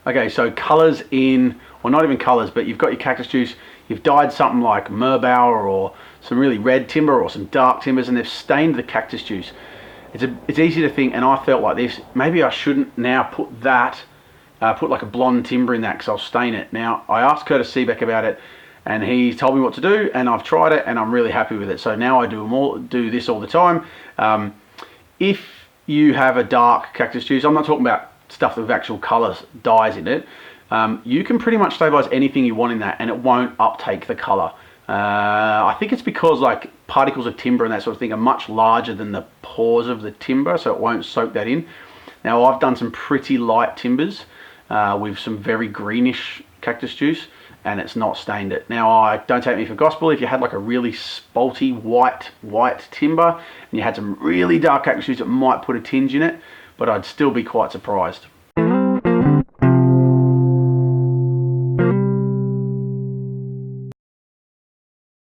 Okay, so colours in, or not even colours, but you've got your cactus juice, you've dyed something like Merbauer or some really red timber or some dark timbers, and they've stained the cactus juice. It's easy to think, and I felt like this, maybe I shouldn't now put that, put like a blonde timber in that because I'll stain it. Now, I asked Curtis Seebeck about it, and he told me what to do, and I've tried it, and I'm really happy with it. So now I do this all the time. If you have a dark cactus juice, I'm not talking about stuff with actual colours, dyes in it, you can pretty much stabilize anything you want in that and it won't uptake the color. I think it's because like particles of timber and that sort of thing are much larger than the pores of the timber, so it won't soak that in. Now I've done some pretty light timbers with some very greenish cactus juice and it's not stained it. Now don't take me for gospel, if you had like a really spalty white timber and you had some really dark cactus juice, it might put a tinge in it, but I'd still be quite surprised.